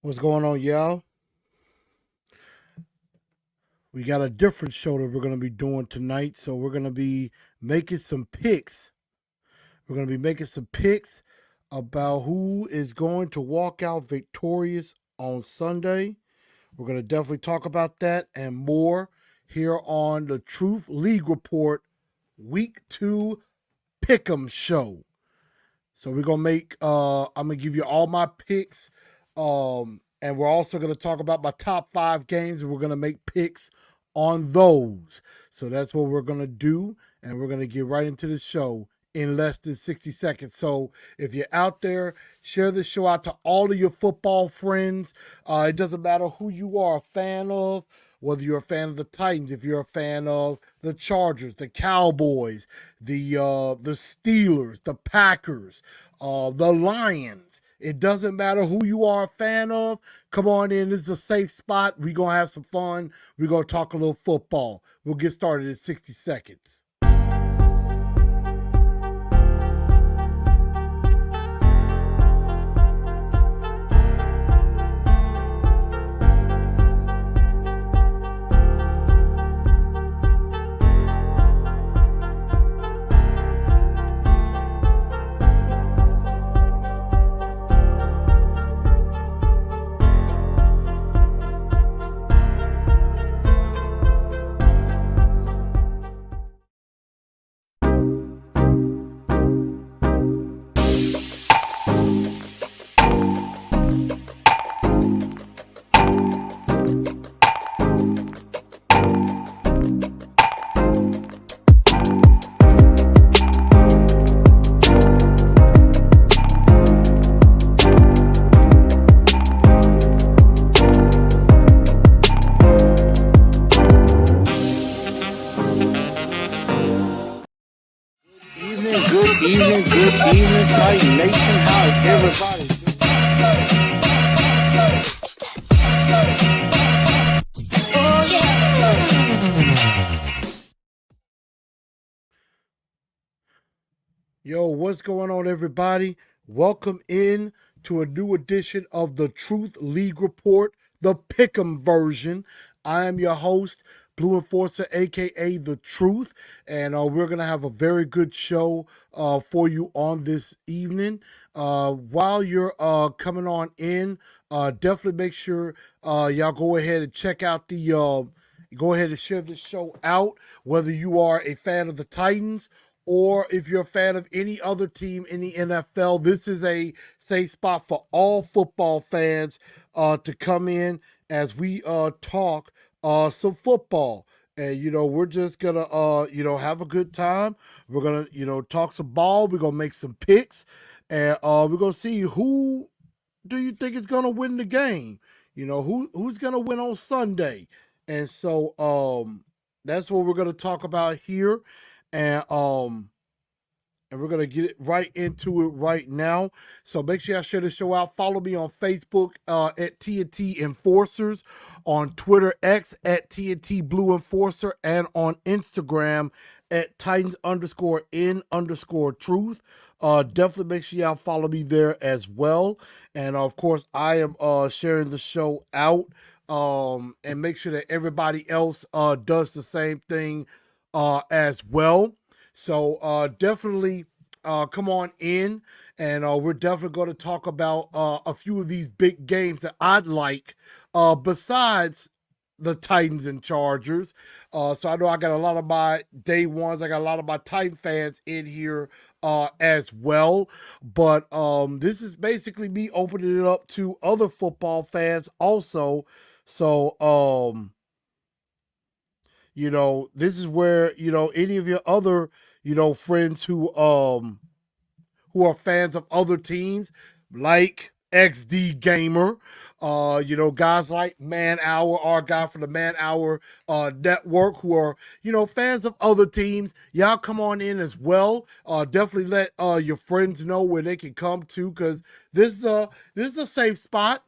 What's going on, y'all? We got a different show that we're going to be doing tonight. So we're going to be making some picks. We're going to be making some picks about who is going to walk out victorious on Sunday. We're going to definitely talk about that and more here on the Truth League Report Week 2 Pick'em Show. So we're gonna make I'm gonna give you all my picks. And we're also gonna talk about my top 5 games, and we're gonna make picks on those. So that's what we're gonna do, and we're gonna get right into the show in less than 60 seconds. So if you're out there, share this show out to all of your football friends. It doesn't matter who you are a fan of, whether you're a fan of the Titans, if you're a fan of the Chargers, the Cowboys, the Steelers, the Packers, the Lions. It doesn't matter who you are a fan of. Come on in. This is a safe spot. We're going to have some fun. We're going to talk a little football. We'll get started in 60 seconds. Good evening, Titan Nation. How's everybody? Yo, what's going on, everybody? Welcome in to a new edition of the Truth League Report, the Pick'em version. I am your host, Blue Enforcer, aka The Truth, and we're gonna have a very good show for you on this evening. While you're coming on in, definitely make sure y'all go ahead and check out the. Go ahead and share this show out, whether you are a fan of the Titans or if you're a fan of any other team in the NFL. This is a safe spot for all football fans to come in as we talk some football. And, we're just going to, have a good time. We're going to, talk some ball. We're going to make some picks. And we're going to see who do you think is going to win the game? Who's going to win on Sunday? And so that's what we're going to talk about here. And we're going to get it right into it right now. So make sure y'all share the show out. Follow me on Facebook at TNT Enforcers, on Twitter X at TNT Blue Enforcer, and on Instagram at Titans_in_truth. Definitely make sure y'all follow me there as well. And of course, I am sharing the show out. And make sure that everybody else does the same thing as well. So definitely come on in, and we're definitely going to talk about a few of these big games that I'd like besides the Titans and Chargers. So I know I got a lot of my day ones. I got a lot of my Titan fans in here as well. But this is basically me opening it up to other football fans also. So, this is where, any of your other, friends who are fans of other teams, like XD Gamer, guys like Man Hour, our guy from the Man Hour Network, who are, fans of other teams. Y'all come on in as well. Definitely let your friends know where they can come to, because this is a safe spot.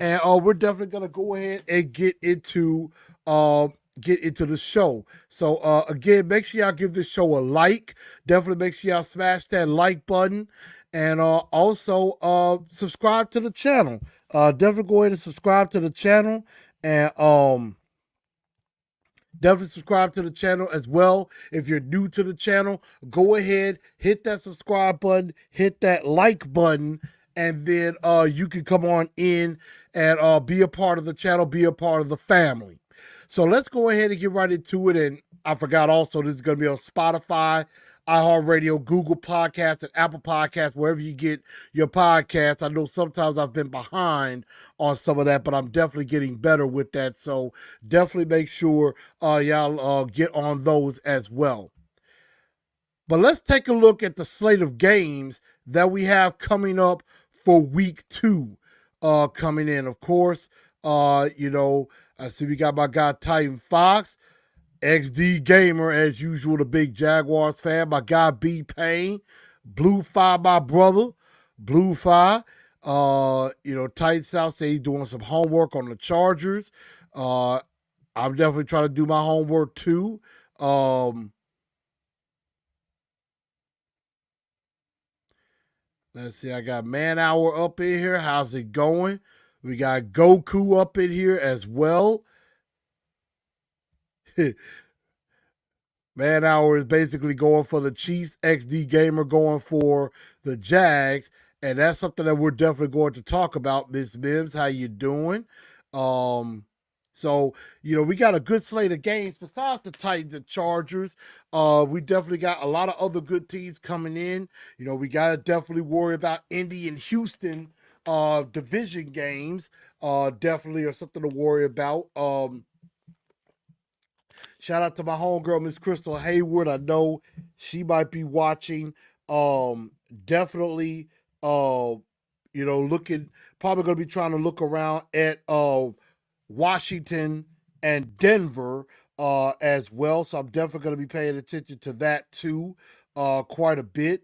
And we're definitely gonna go ahead and get into get into the show. So again, make sure y'all give this show a like. Definitely make sure y'all smash that like button. And also subscribe to the channel. Definitely go ahead and subscribe to the channel. And definitely subscribe to the channel as well. If you're new to the channel, go ahead, hit that subscribe button, hit that like button, and then you can come on in and be a part of the channel, be a part of the family. So let's go ahead and get right into it. And I forgot also, this is going to be on Spotify, iHeartRadio, Google Podcasts, and Apple Podcasts, wherever you get your podcasts. I know sometimes I've been behind on some of that, but I'm definitely getting better with that. So definitely make sure y'all get on those as well. But let's take a look at the slate of games that we have coming up for week 2 coming in. Of course, I see we got my guy Titan Fox, XD Gamer, as usual, the big Jaguars fan. My guy B Payne, Blue Fire, my brother, Blue Fire. Titan South say he's doing some homework on the Chargers. I'm definitely trying to do my homework too. Let's see, I got Man Hour up in here. How's it going? We got Goku up in here as well. Man Hour is basically going for the Chiefs. XD Gamer going for the Jags. And that's something that we're definitely going to talk about, Miss Mims. How you doing? So, we got a good slate of games besides the Titans and Chargers. We definitely got a lot of other good teams coming in. We got to definitely worry about Indy and Houston division games. Definitely are something to worry about. Shout out to my homegirl, Miss Crystal Hayward. I know she might be watching. Definitely, looking, probably going to be trying to look around at Washington and Denver as well. So I'm definitely going to be paying attention to that too, quite a bit.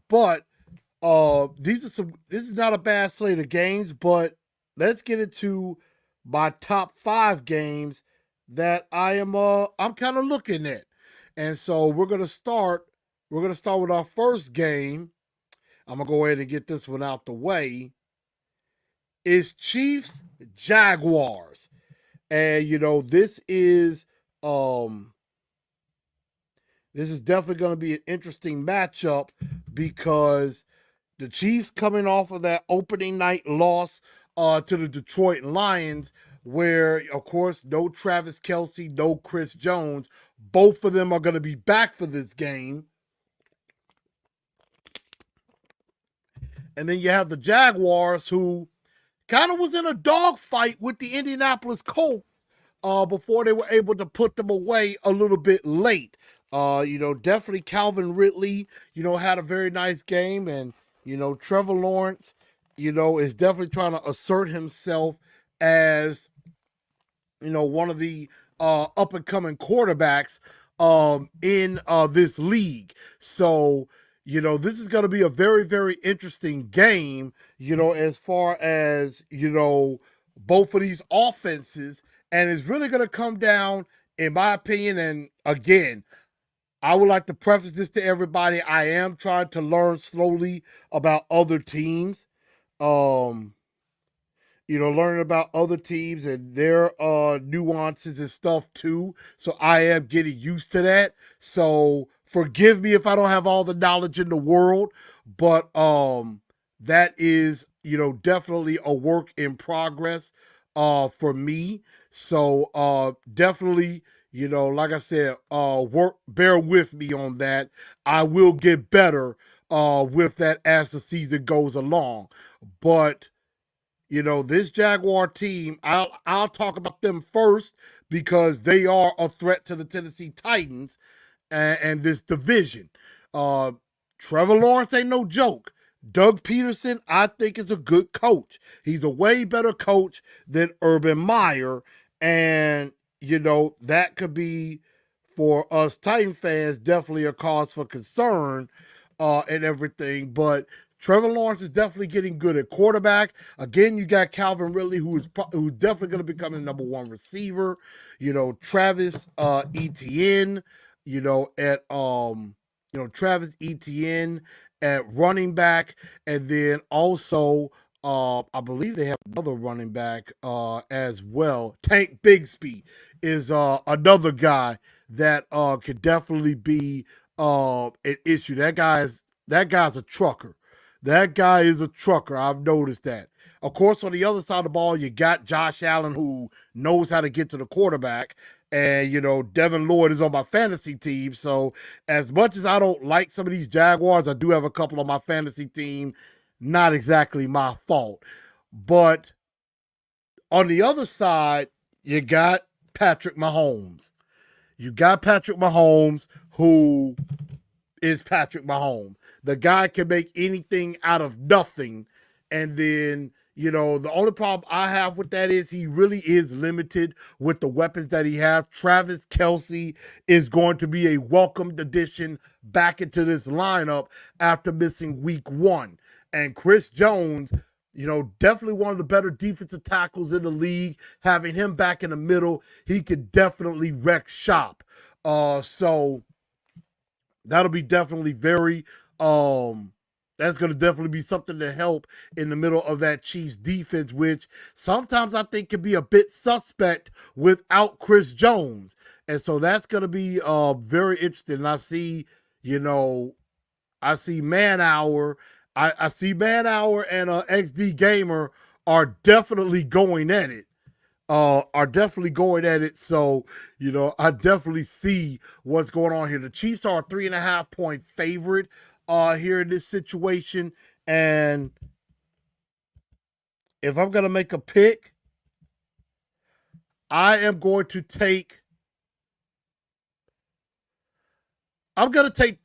But this is not a bad slate of games, but let's get into my top 5 games that I'm kind of looking at. And so we're gonna start with our first game. I'm gonna go ahead and get this one out the way. Is Chiefs Jaguars. And this is definitely gonna be an interesting matchup because the Chiefs coming off of that opening night loss to the Detroit Lions, where, of course, no Travis Kelce, no Chris Jones. Both of them are going to be back for this game. And then you have the Jaguars, who kind of was in a dogfight with the Indianapolis Colts before they were able to put them away a little bit late. Definitely Calvin Ridley, had a very nice game. And, Trevor Lawrence, is definitely trying to assert himself as, one of the up and coming quarterbacks in this league. So, this is going to be a very, very interesting game, as far as, both of these offenses. And it's really going to come down, in my opinion, and again, I would like to preface this to everybody. I am trying to learn slowly about other teams. Learning about other teams and their nuances and stuff too. So I am getting used to that. So forgive me if I don't have all the knowledge in the world, but that is, definitely a work in progress for me. So definitely, like I said, bear with me on that. I will get better with that as the season goes along. But this Jaguar team, I'll talk about them first because they are a threat to the Tennessee Titans and this division. Trevor Lawrence ain't no joke. Doug Peterson, I think, is a good coach. He's a way better coach than Urban Meyer. And, that could be, for us Titan fans, definitely a cause for concern and everything. But Trevor Lawrence is definitely getting good at quarterback. Again, you got Calvin Ridley, who's definitely going to become the number one receiver. Travis Etienne. Travis Etienne at running back, and then also I believe they have another running back as well. Tank Bigsby is another guy that could definitely be an issue. That guy's a trucker. That guy is a trucker. I've noticed that. Of course, on the other side of the ball, you got Josh Allen, who knows how to get to the quarterback. And, Devin Lloyd is on my fantasy team. So, as much as I don't like some of these Jaguars, I do have a couple on my fantasy team. Not exactly my fault. But on the other side, you got Patrick Mahomes. You got Patrick Mahomes, who is Patrick Mahomes. The guy can make anything out of nothing. And then, the only problem I have with that is he really is limited with the weapons that he has. Travis Kelce is going to be a welcomed addition back into this lineup after missing week 1. And Chris Jones, definitely one of the better defensive tackles in the league. Having him back in the middle, he could definitely wreck shop. So that'll be definitely that's going to definitely be something to help in the middle of that Chiefs defense, which sometimes I think can be a bit suspect without Chris Jones. And so that's going to be very interesting. And I see Man Hour. I see Man Hour and XD Gamer are definitely going at it. So, I definitely see what's going on here. The Chiefs are a 3.5-point favorite here in this situation. And if I'm going to make a pick, I'm going to take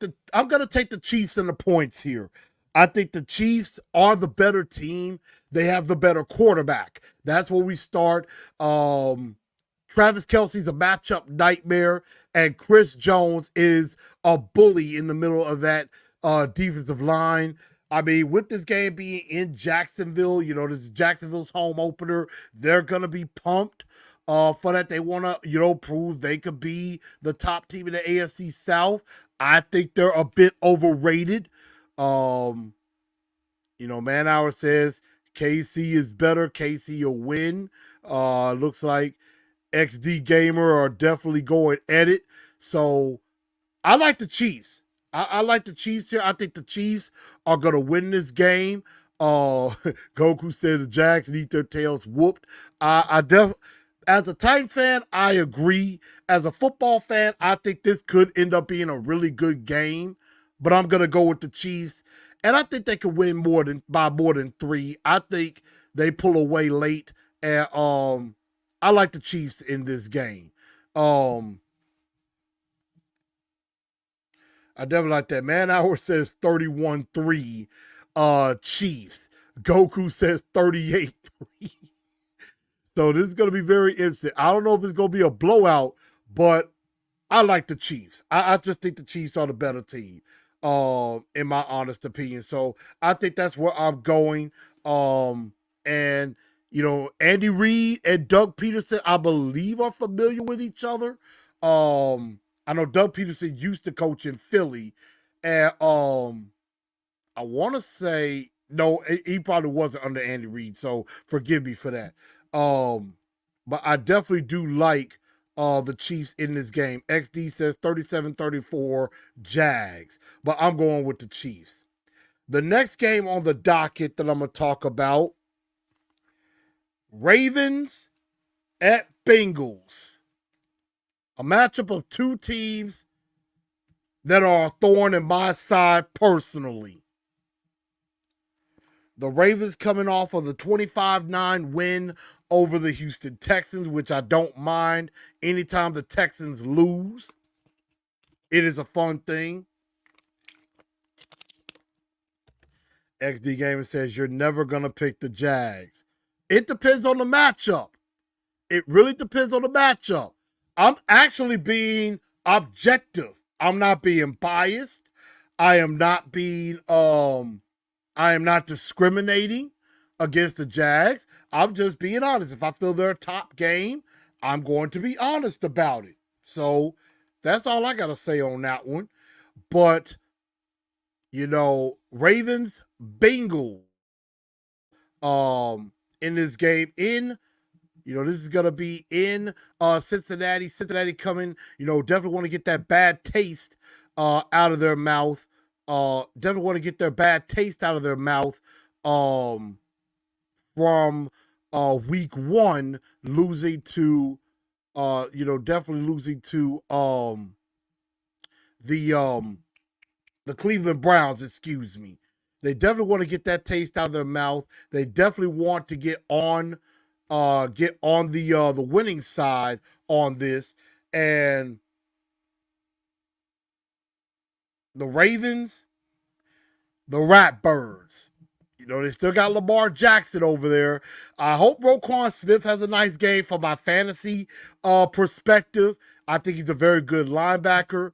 the Chiefs and the points here. I think the Chiefs are the better team. They have the better quarterback. That's where we start. Travis Kelce's a matchup nightmare, and Chris Jones is a bully in the middle of that defensive line. I mean, with this game being in Jacksonville, this is Jacksonville's home opener. They're going to be pumped for that. They want to, prove they could be the top team in the AFC South. I think they're a bit overrated. Man Hour says KC is better. KC will win. Looks like XD Gamer are definitely going at it. So I like the Chiefs. I like the Chiefs here. I think the Chiefs are going to win this game. Goku said the Jags need their tails whooped. As a Titans fan, I agree. As a football fan, I think this could end up being a really good game. But I'm going to go with the Chiefs. And I think they could win by more than 3. I think they pull away late. And I like the Chiefs in this game. I definitely like that. Man Hour says 31-3 Chiefs. Goku says 38-3. So this is going to be very interesting. I don't know if it's going to be a blowout, but I like the Chiefs. I just think the Chiefs are the better team, in my honest opinion. So I think that's where I'm going. And Andy Reid and Doug Peterson, I believe, are familiar with each other. I know Doug Peterson used to coach in Philly, and I want to say no, he probably wasn't under Andy Reid, so forgive me for that. But I definitely do like the Chiefs in this game. XD says 37-34 Jags, but I'm going with the Chiefs. The next game on the docket that I'm going to talk about, Ravens at Bengals. A matchup of two teams that are a thorn in my side personally. The Ravens coming off of the 25-9 win over the Houston Texans, which I don't mind. Anytime the Texans lose, it is a fun thing. XD Gamer says you're never going to pick the Jags. It depends on the matchup. It really depends on the matchup. I'm actually being objective. I'm not being biased. I am not being I am not discriminating against the Jags. I'm just being honest. If I feel they're a top game, I'm going to be honest about it. So that's all I got to say on that one. But, Ravens, Bengals, in this game, this is going to be in Cincinnati. Cincinnati coming, definitely want to get that bad taste out of their mouth. Definitely want to get their bad taste out of their mouth from week one, losing to, definitely losing to the Cleveland Browns, excuse me. They definitely want to get that taste out of their mouth. They definitely want to get on the winning side on this. And the Ravens, the Ratbirds. They still got Lamar Jackson over there. I hope Roquan Smith has a nice game from my fantasy perspective. I think he's a very good linebacker.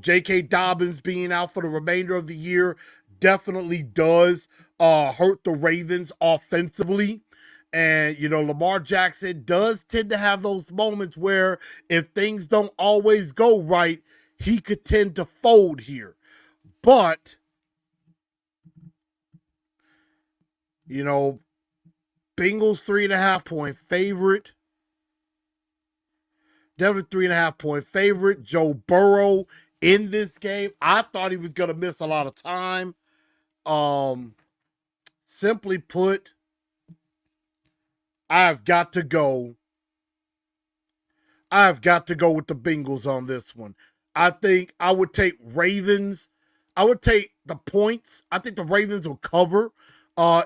J.K. Dobbins being out for the remainder of the year definitely does hurt the Ravens offensively. And, Lamar Jackson does tend to have those moments where if things don't always go right, he could tend to fold here. But, Bengals 3.5 point favorite. Definitely 3.5 point favorite. Joe Burrow in this game. I thought he was going to miss a lot of time. Simply put, I've got to go with the Bengals on this one. I think I would take Ravens. I would take the points. I think the Ravens will cover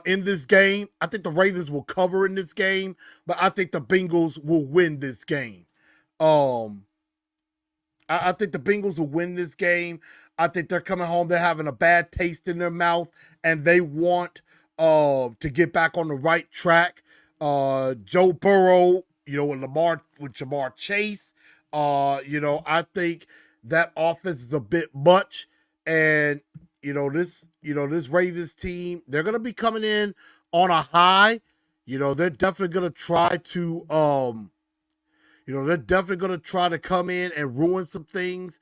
in this game. I think the Ravens will cover in this game, but I think the Bengals will win this game. I think the Bengals will win this game. I think they're coming home. They're having a bad taste in their mouth, and they want to get back on the right track. Joe Burrow, with Jamar Chase, I think that offense is a bit much. And, this Ravens team, they're going to be coming in on a high. They're definitely going to try to, they're definitely going to try to come in and ruin some things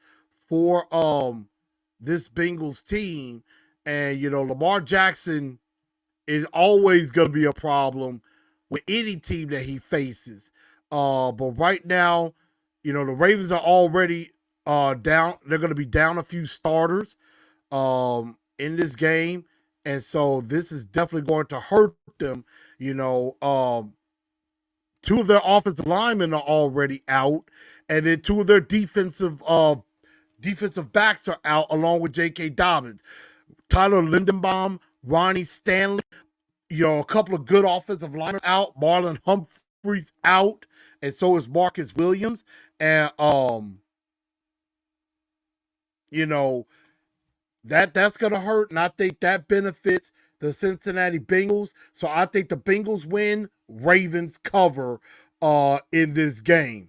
for this Bengals team. And, Lamar Jackson is always going to be a problem with any team that he faces. But right now, the Ravens are already down. They're going to be down a few starters in this game. And so this is definitely going to hurt them. Two of their offensive linemen are already out, and then two of their defensive backs are out, along with J.K. Dobbins. Tyler Linderbaum, Ronnie Stanley, a couple of good offensive linemen out. Marlon Humphrey's out, and so is Marcus Williams. And that's gonna hurt, and I think that benefits the Cincinnati Bengals. So I think the Bengals win, Ravens cover in this game.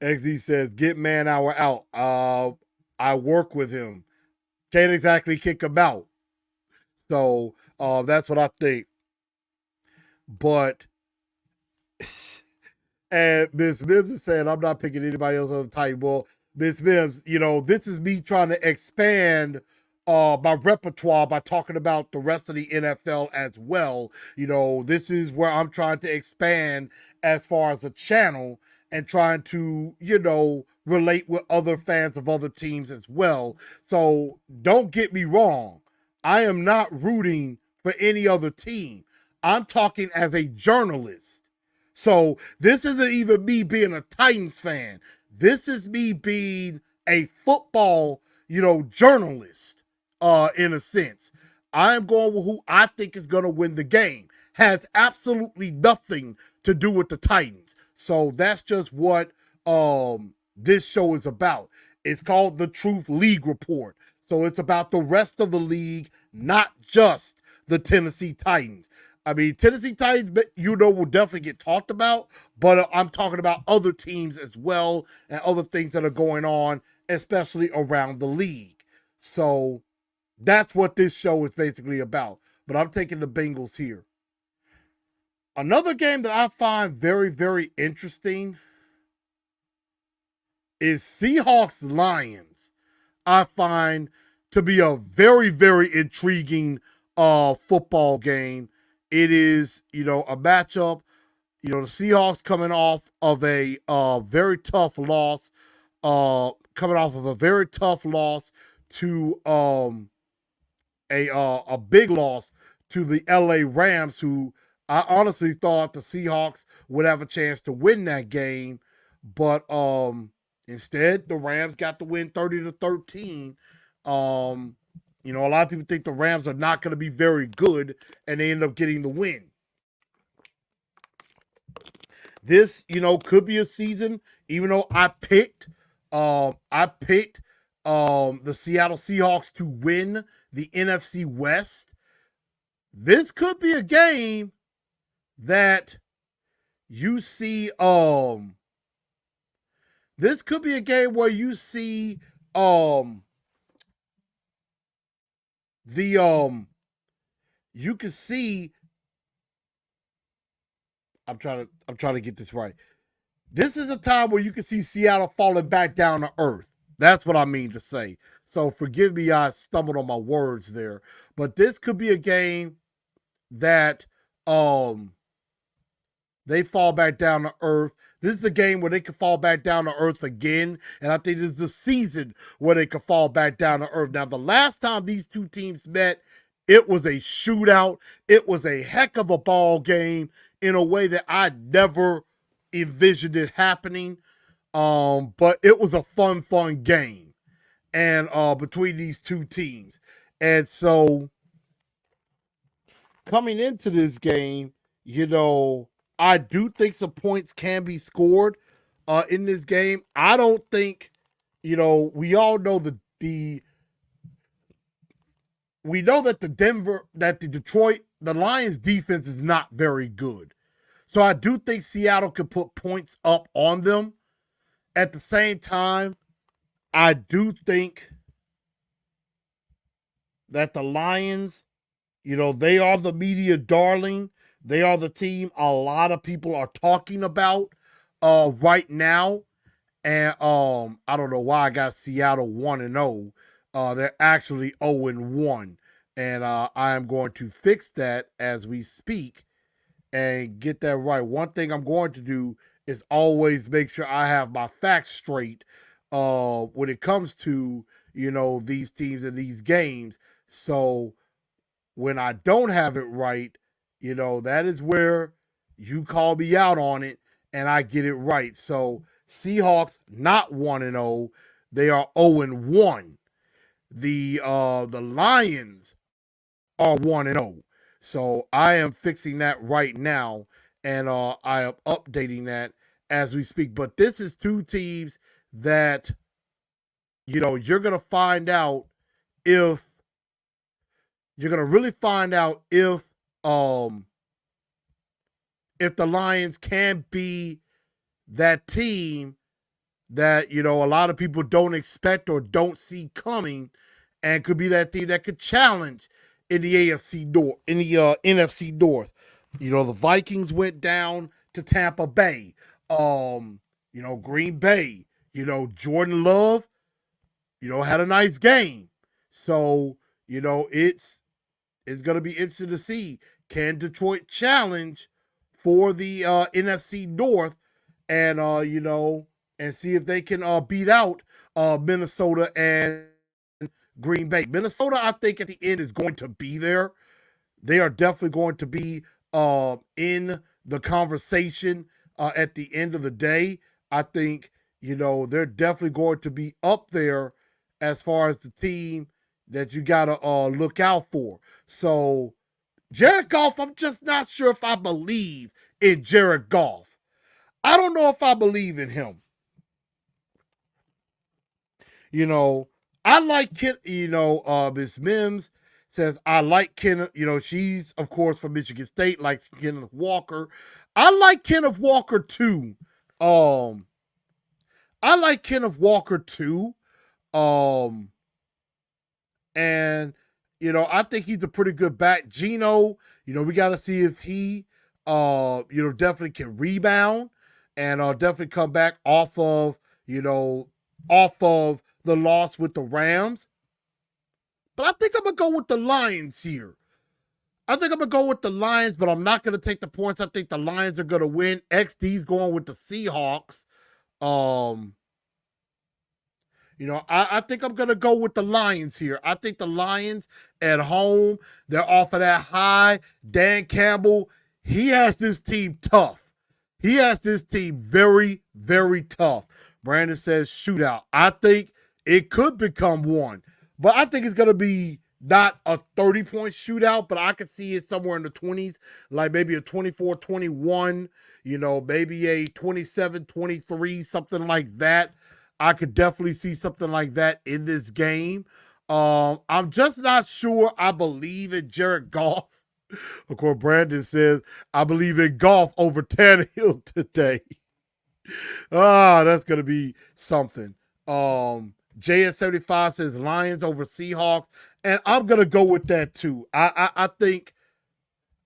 XE says, get man hour out. I work with him. Can't exactly kick him out. So that's what I think. But and Miss Mims is saying, I'm not picking anybody else on the Titan. Well, Miss Mims, this is me trying to expand my repertoire by talking about the rest of the NFL as well. This is where I'm trying to expand as far as a channel and trying to, relate with other fans of other teams as well. So don't get me wrong. I am not rooting for any other team. I'm talking as a journalist. So this isn't even me being a Titans fan. This is me being a football, journalist, in a sense. I'm going with who I think is going to win the game. Has absolutely nothing to do with the Titans. So that's just what this show is about. It's called the Truth League Report. So it's about the rest of the league, not just the Tennessee Titans. I mean, Tennessee Titans, will definitely get talked about, but I'm talking about other teams as well and other things that are going on, especially around the league. So that's what this show is basically about. But I'm taking the Bengals here. Another game that I find very, very interesting is Seahawks Lions. I find to be a very, very intriguing football game. It is, a matchup. The Seahawks coming off of a very tough loss, to a big loss to the LA Rams, who I honestly thought the Seahawks would have a chance to win that game, but instead the Rams got the win 30-13. A lot of people think the Rams are not going to be very good, and they end up getting the win. This, could be a season, even though I picked the Seattle Seahawks to win the NFC West. This could be a game that you see this could be a game where you see you can see I'm trying to get this right. This is a time where you can see Seattle falling back down to earth. That's what I mean to say. So forgive me, I stumbled on my words there. But this could be a game that they fall back down to earth. This is a game where they can fall back down to earth again. And I think this is the season where they can fall back down to earth. Now, the last time these two teams met, it was a shootout. It was a heck of a ball game in a way that I never envisioned it happening. But it was a fun game. And between these two teams. And so coming into this game, I do think some points can be scored in this game. I don't think, we all know we know that the Lions defense is not very good. So I do think Seattle could put points up on them. At the same time, I do think that the Lions, they are the media darling. They are the team a lot of people are talking about right now. And I don't know why I got Seattle 1-0. They're actually 0-1. And I am going to fix that as we speak and get that right. One thing I'm going to do is always make sure I have my facts straight when it comes to, these teams and these games. So when I don't have it right, that is where you call me out on it and I get it right. So Seahawks not 1-0, they are 0-1. The Lions are 1-0. So I am fixing that right now and I am updating that as we speak. But this is two teams that you're going to find out if you're going to really find out if the Lions can be that team that a lot of people don't expect or don't see coming, and could be that team that could challenge in the NFC North, in the NFC North. The Vikings went down to Tampa Bay. Green Bay. Jordan Love. Had a nice game. So it's going to be interesting to see, can Detroit challenge for the NFC North and and see if they can beat out Minnesota and Green Bay. Minnesota, I think at the end is going to be there. They are definitely going to be in the conversation at the end of the day. I think they're definitely going to be up there as far as the team that you got to look out for. So Jared Goff, I'm just not sure if I believe in Jared Goff. I don't know if I believe in him. I like Miss Mims says, I like Kenneth, she's, of course, from Michigan State, likes Kenneth Walker. I like Kenneth Walker, too. I like Kenneth Walker, too. And, I think he's a pretty good back. Geno, we got to see if he, definitely can rebound and definitely come back off of the loss with the Rams. But I think I'm going to go with the Lions here. I think I'm going to go with the Lions, but I'm not going to take the points. I think the Lions are going to win. XD's going with the Seahawks. I think I'm going to go with the Lions here. I think the Lions at home, they're off of that high. Dan Campbell, he has this team tough. He has this team very, very tough. Brandon says shootout. I think it could become one, but I think it's going to be not a 30-point shootout, but I could see it somewhere in the 20s, like maybe a 24-21, maybe a 27-23, something like that. I could definitely see something like that in this game. I'm just not sure I believe in Jared Goff. Of course, Brandon says, I believe in Goff over Tannehill today. That's going to be something. JS75 says Lions over Seahawks. And I'm going to go with that too. I think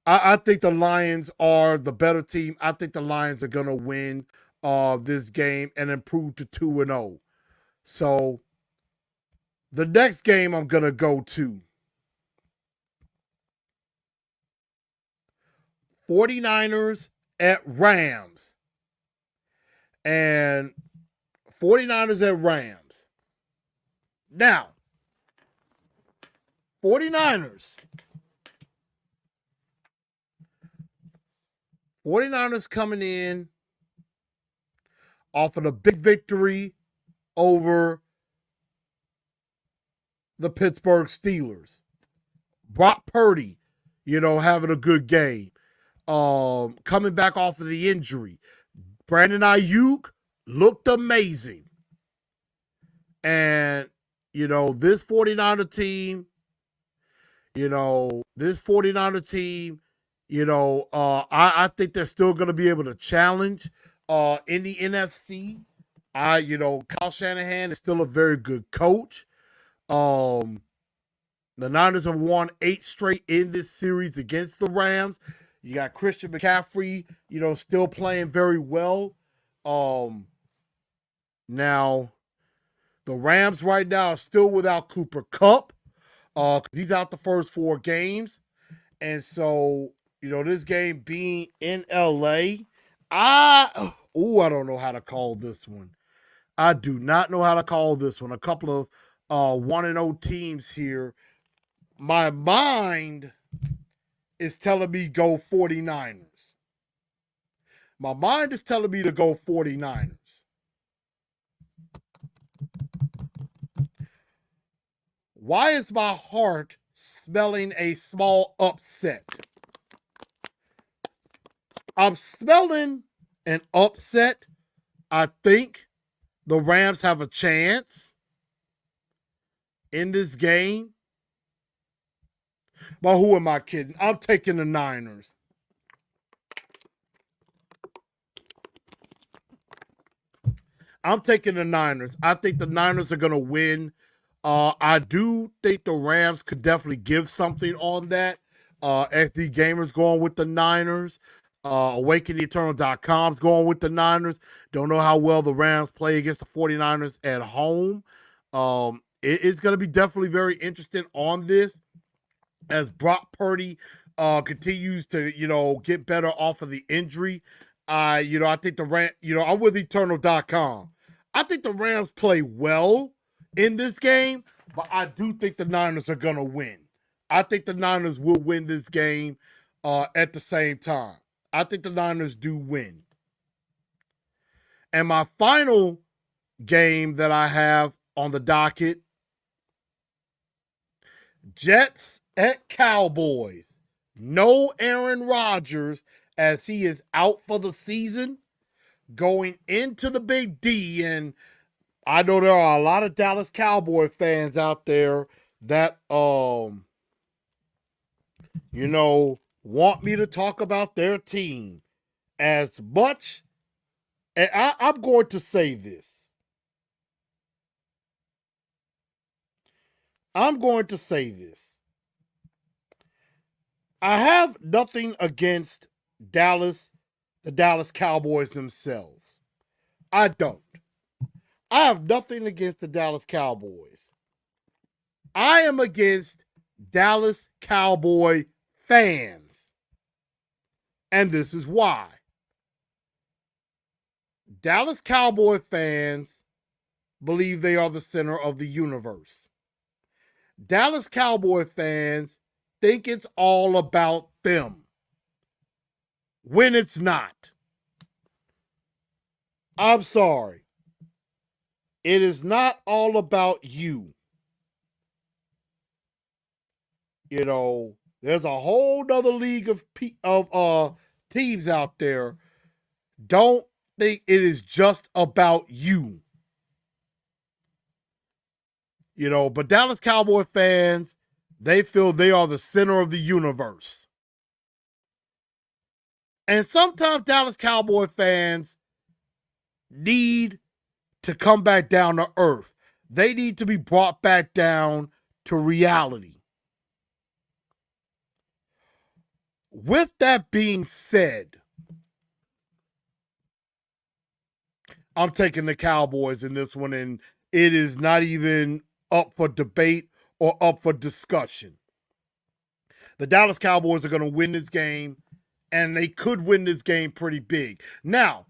the Lions are the better team. I think the Lions are going to win this game and improve to 2-0. So the next game I'm going to go to 49ers at Rams. And 49ers at Rams. Now, 49ers coming in off of a big victory over the Pittsburgh Steelers. Brock Purdy, having a good game. Coming back off of the injury. Brandon Ayuk looked amazing. And, this 49er team, I think they're still going to be able to challenge in the NFC. Kyle Shanahan is still a very good coach. The Niners have won 8 straight in this series against the Rams. You got Christian McCaffrey, still playing very well. Now, the Rams right now are still without Cooper Kupp. He's out the first 4 games. And so, this game being in LA, I don't know how to call this one. I do not know how to call this one. A couple of 1-0 teams here. My mind is telling me go 49ers. My mind is telling me to go 49ers. Why is my heart smelling a small upset? I'm smelling an upset. I think the Rams have a chance in this game. But who am I kidding? I'm taking the Niners. I'm taking the Niners. I think the Niners are going to win. I do think the Rams could definitely give something on that. SD Gamers going with the Niners. AwakeningEternal.com's going with the Niners. Don't know how well the Rams play against the 49ers at home. It's going to be definitely very interesting on this as Brock Purdy continues to, get better off of the injury. I think the Rams, I'm with Eternal.com. I think the Rams play well in this game, but I do think the Niners are going to win. I think the Niners will win this game at the same time. I think the Niners do win. And my final game that I have on the docket, Jets at Cowboys. No Aaron Rodgers as he is out for the season going into the Big D. And I know there are a lot of Dallas Cowboy fans out there that want me to talk about their team as much. And I'm going to say this. I have nothing against Dallas, the Dallas Cowboys themselves. I don't. I have nothing against the Dallas Cowboys. I am against Dallas Cowboy fans. And this is why. Dallas Cowboy fans believe they are the center of the universe. Dallas Cowboy fans think it's all about them when it's not. I'm sorry. It is not all about you. There's a whole nother league of teams out there. Don't think it is just about you. But Dallas Cowboy fans, they feel they are the center of the universe. And sometimes Dallas Cowboy fans need to come back down to earth. They need to be brought back down to reality. With that being said, I'm taking the Cowboys in this one, and it is not even up for debate or up for discussion. The Dallas Cowboys are going to win this game, and they could win this game pretty big. Now,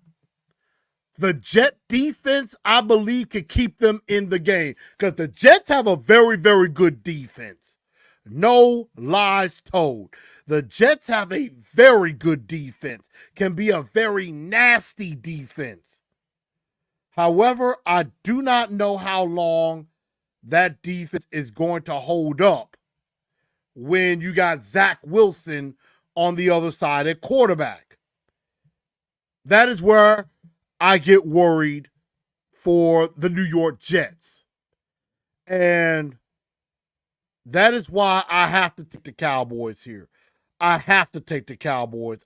the Jet defense, I believe, could keep them in the game because the Jets have a very, very good defense. No lies told. The Jets have a very good defense, can be a very nasty defense. However, I do not know how long that defense is going to hold up when you got Zach Wilson on the other side at quarterback. That is where I get worried for the New York Jets. And that is why I have to take the Cowboys here. I have to take the Cowboys.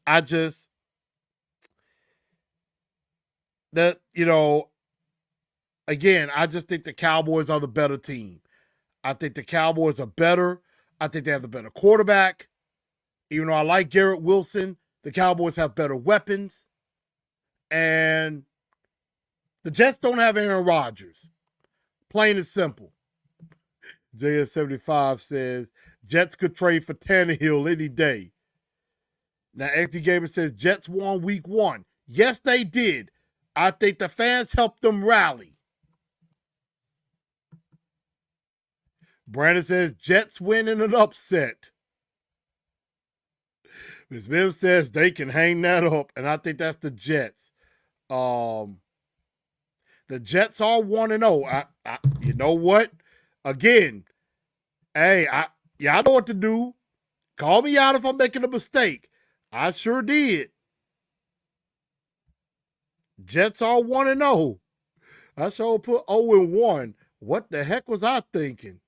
Again, I just think the Cowboys are the better team. I think the Cowboys are better. I think they have the better quarterback. Even though I like Garrett Wilson, the Cowboys have better weapons. And the Jets don't have Aaron Rodgers. Plain and simple. JS75 says, Jets could trade for Tannehill any day. Now, XD Gamer says, Jets won week 1. Yes, they did. I think the fans helped them rally. Brandon says, Jets win in an upset. Ms. Mim says they can hang that up, and I think that's the Jets. The Jets are 1-0. You know what? Again, hey, y'all know what to do. Call me out if I'm making a mistake. I sure did. Jets are 1-0. I sure put 0-1. What the heck was I thinking?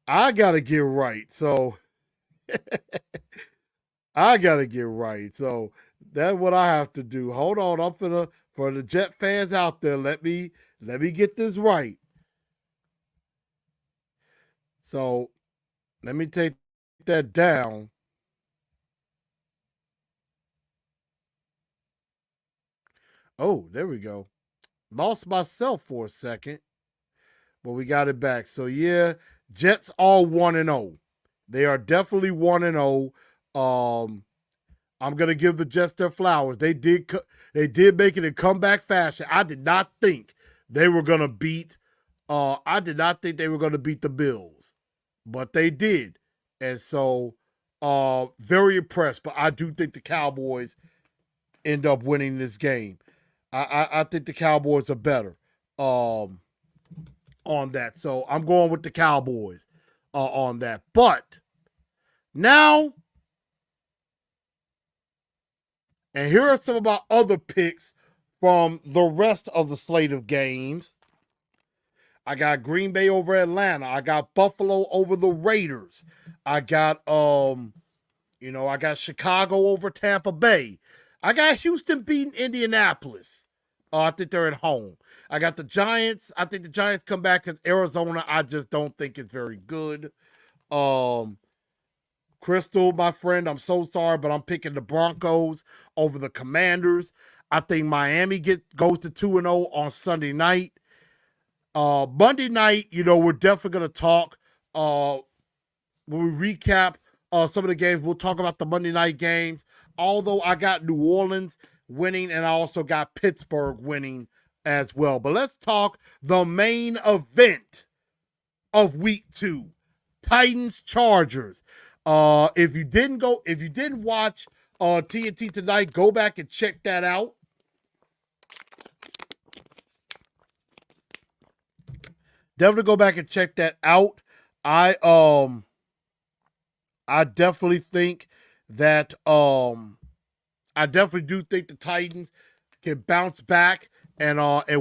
I got to get right. So I got to get right. So that's what I have to do. Hold on. For the Jet fans out there, let me get this right. So let me take that down. Oh, there we go. Lost myself for a second, but we got it back. So yeah, Jets are 1-0. They are definitely 1-0. I'm gonna give the Jets their flowers. They did make it in comeback fashion. I did not think they were gonna beat. I did not think they were gonna beat the Bills, but they did, and so very impressed. But I do think the Cowboys end up winning this game. I think the Cowboys are better on that. So I'm going with the Cowboys on that. But now, and here are some of my other picks from the rest of the slate of games. I got Green Bay over Atlanta. I got Buffalo over the Raiders. I got I got Chicago over Tampa Bay. I got Houston beating Indianapolis. I think they're at home. I got the Giants. I think the Giants come back because Arizona, I just don't think is very good. Um, Crystal, my friend, I'm so sorry, but I'm picking the Broncos over the Commanders. I think Miami goes to 2-0 on Sunday night. Monday night, we're definitely going to talk. When we recap some of the games, we'll talk about the Monday night games. Although I got New Orleans winning and I also got Pittsburgh winning as well. But let's talk the main event of week 2. Titans Chargers. If you didn't watch TNT tonight, go back and check that out. Definitely go back and check that out. I definitely think that I definitely do think the Titans can bounce back and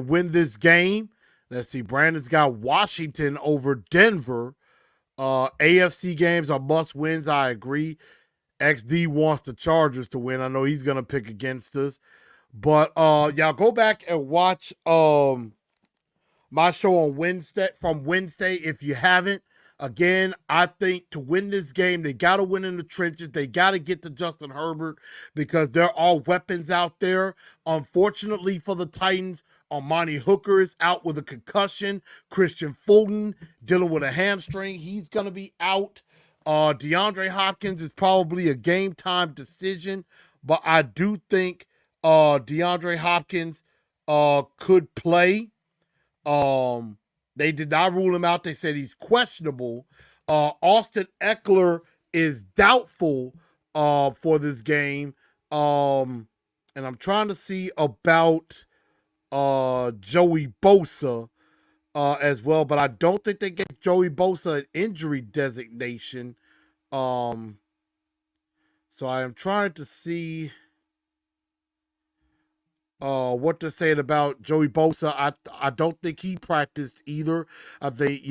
win this game. Let's see. Brandon's got Washington over Denver. AFC games are must wins. I agree. XD wants the Chargers to win. I know he's gonna pick against us. But y'all go back and watch my show on Wednesday if you haven't. Again, I think to win this game, they got to win in the trenches. They got to get to Justin Herbert because there are weapons out there. Unfortunately for the Titans, Amani Hooker is out with a concussion. Christian Fulton dealing with a hamstring. He's going to be out. DeAndre Hopkins is probably a game time decision, but I do think DeAndre Hopkins could play. They did not rule him out. They said he's questionable. Austin Ekeler is doubtful for this game. And I'm trying to see about Joey Bosa as well, but I don't think they gave Joey Bosa an injury designation. So I am trying to see what they're saying about Joey Bosa. I don't think he practiced either. I think,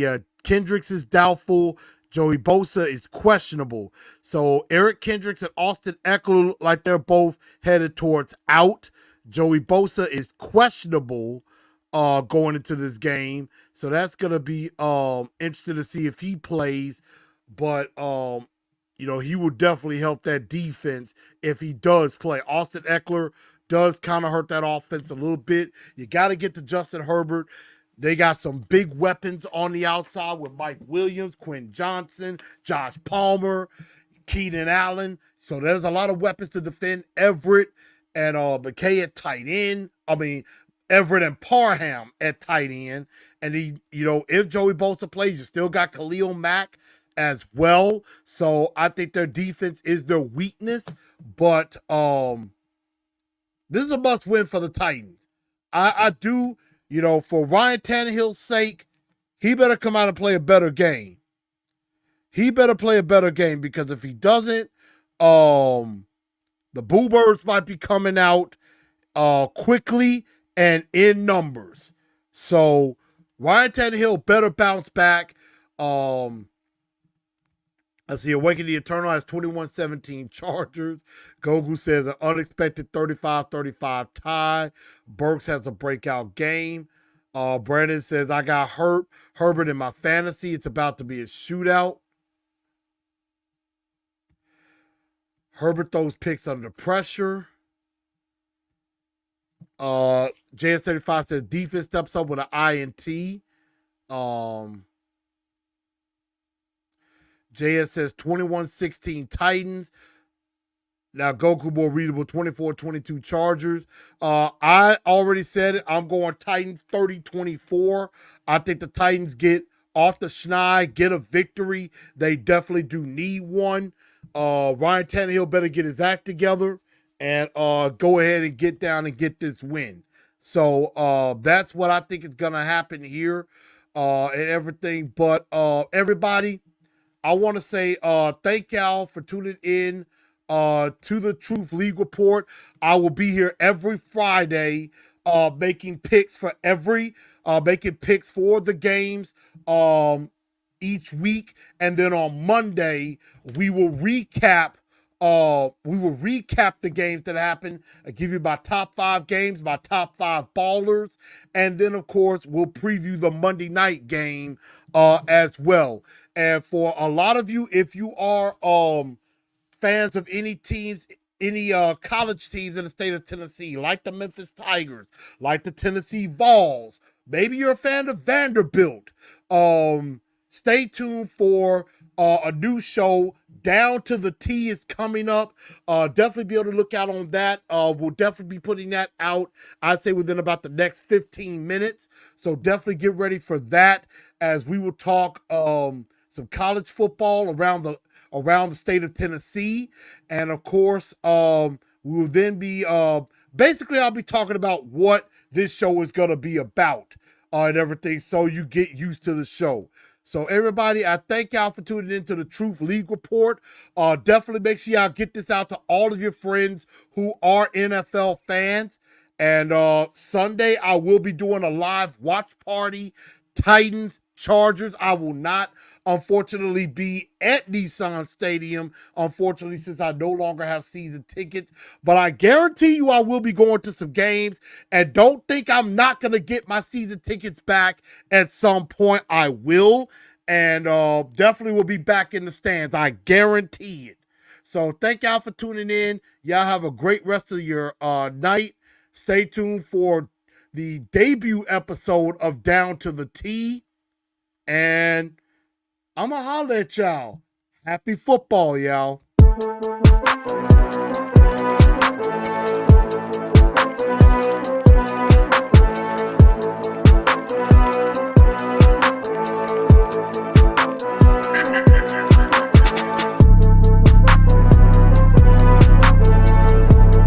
Kendricks is doubtful. Joey Bosa is questionable. So Eric Kendricks and Austin Ekeler look like they're both headed towards out. Joey Bosa is questionable going into this game. So that's going to be interesting to see if he plays. But, he will definitely help that defense if he does play. Austin Ekeler does kind of hurt that offense a little bit. You got to get to Justin Herbert. They got some big weapons on the outside with Mike Williams, Quinn Johnson, Josh Palmer, Keenan Allen. So there's a lot of weapons to defend. Everett and McKay at tight end. Everett and Parham at tight end. And if Joey Bosa plays, you still got Khalil Mack as well. So I think their defense is their weakness. But this is a must win for the Titans. I do, for Ryan Tannehill's sake, he better come out and play a better game. He better play a better game because if he doesn't, the Boo Birds might be coming out quickly and in numbers. So Ryan Tannehill better bounce back. Let's see, Awaken the Eternal has 21-17 Chargers. Gogu says an unexpected 35-35 tie. Burks has a breakout game. Brandon says, I got Herbert in my fantasy. It's about to be a shootout. Herbert throws picks under pressure. JS75 says defense steps up with an INT. JS says 21-16 Titans. Now Goku more readable 24-22 Chargers. I already said it. I'm going Titans 30-24. I think the Titans get off the schneid, get a victory. They definitely do need one. Ryan Tannehill better get his act together and go ahead and get down and get this win. So that's what I think is going to happen here and everything. But everybody, I want to say thank y'all for tuning in to the Truth League Report. I will be here every Friday making picks for the games. each week, and then on Monday we will recap. We will recap the games that happened. I give you my top 5 games, my top 5 ballers, and then of course we'll preview the Monday night game as well. And for a lot of you, if you are fans of any teams, any college teams in the state of Tennessee, like the Memphis Tigers, like the Tennessee Vols. Maybe you're a fan of Vanderbilt. Stay tuned for a new show. Down to the T is coming up. Definitely be able to look out on that. We'll definitely be putting that out, I'd say, within about the next 15 minutes. So definitely get ready for that as we will talk some college football around the state of Tennessee. And of course, we will then be basically I'll be talking about what this show is going to be about and everything, so you get used to the show. So everybody, I thank y'all for tuning into the Truth League Report. Definitely make sure y'all get this out to all of your friends who are NFL fans. And Sunday, I will be doing a live watch party, Titans, Chargers. I will not, unfortunately, be at Nissan Stadium, unfortunately, since I no longer have season tickets. But I guarantee you I will be going to some games. And don't think I'm not going to get my season tickets back at some point. I will. And definitely will be back in the stands. I guarantee it. So thank y'all for tuning in. Y'all have a great rest of your night. Stay tuned for the debut episode of Down to the T. And I'm going to holler at y'all. Happy football, y'all.